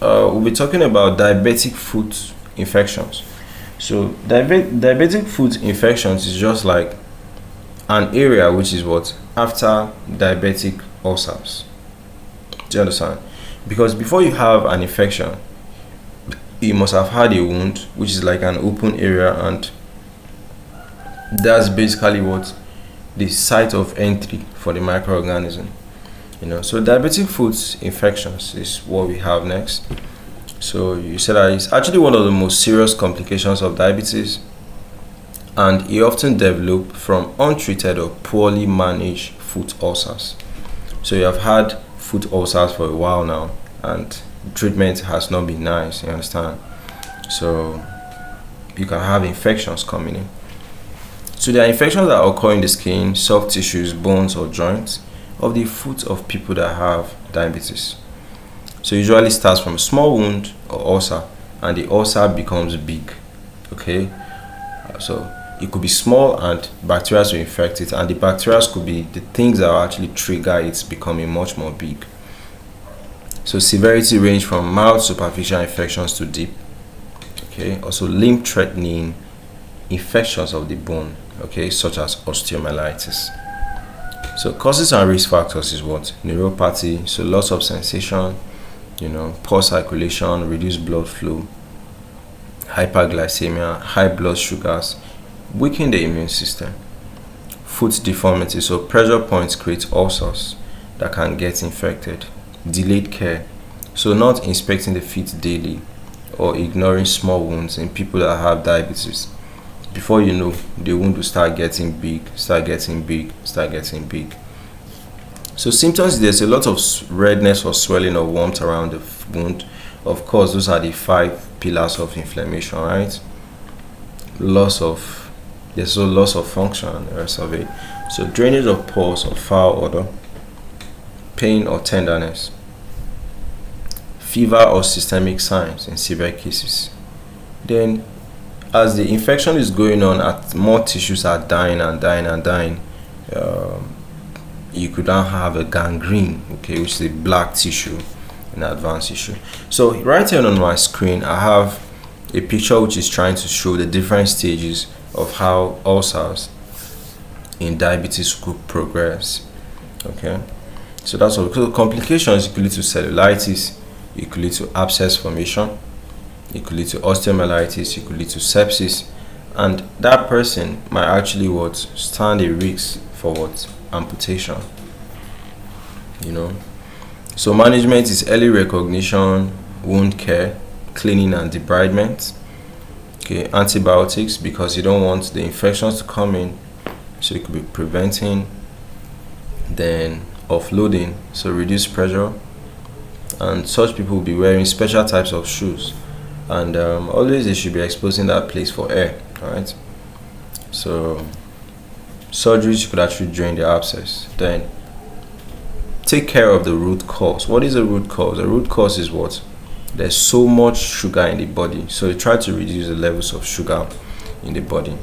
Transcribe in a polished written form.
we'll be talking about diabetic foot infections. So diabetic foot infections is just like an area which is what after diabetic ulcers. Do you understand? Because before you have an infection, you must have had a wound, which is like an open area, and that's basically what the site of entry for the microorganism. So diabetic foot infections is what we have next. So you said that it's actually one of the most serious complications of diabetes, and it often develop from untreated or poorly managed foot ulcers. So you have had foot ulcers for a while now, and treatment has not been nice, you understand? So you can have infections coming in. So there are infections that occur in the skin, soft tissues, bones, or joints of the foot of people that have diabetes. So usually starts from a small wound or ulcer, and the ulcer becomes big. Okay, so it could be small and bacteria will infect it, and the bacteria could be the things that will actually trigger it becoming much more big. So severity range from mild superficial infections to deep. Okay, also limb-threatening infections of the bone, okay, such as osteomyelitis. So causes and risk factors is what? Neuropathy, so loss of sensation, poor circulation, reduced blood flow, hyperglycemia, high blood sugars, weaken the immune system. Foot deformity, so pressure points create ulcers that can get infected. Delayed care, so not inspecting the feet daily or ignoring small wounds in people that have diabetes. Before you know, the wound will start getting big. So symptoms, there's a lot of redness or swelling or warmth around the wound. Of course, those are the 5 pillars of inflammation, right? There's also loss of function and the rest of it. So drainage of pores or foul odor, pain or tenderness, fever or systemic signs in severe cases. Then as the infection is going on, more tissues are dying, you could now have a gangrene, okay, which is a black tissue, an advanced issue. So right here on my screen, I have a picture which is trying to show the different stages of how ulcers in diabetes could progress. Okay, so that's all. So complications could lead to cellulitis, it could lead to abscess formation, it could lead to osteomyelitis, it could lead to sepsis, and that person might actually stand a risk for amputation. So management is early recognition, wound care, cleaning and debridement. Okay, antibiotics, because you don't want the infections to come in, so it could be preventing. Then offloading, so reduce pressure, and such people will be wearing special types of shoes, and always they should be exposing that place for air. All right, so surgeries could actually drain the abscess. Then take care of the root cause. What is a root cause? A root cause is what? There's so much sugar in the body, so you try to reduce the levels of sugar in the body.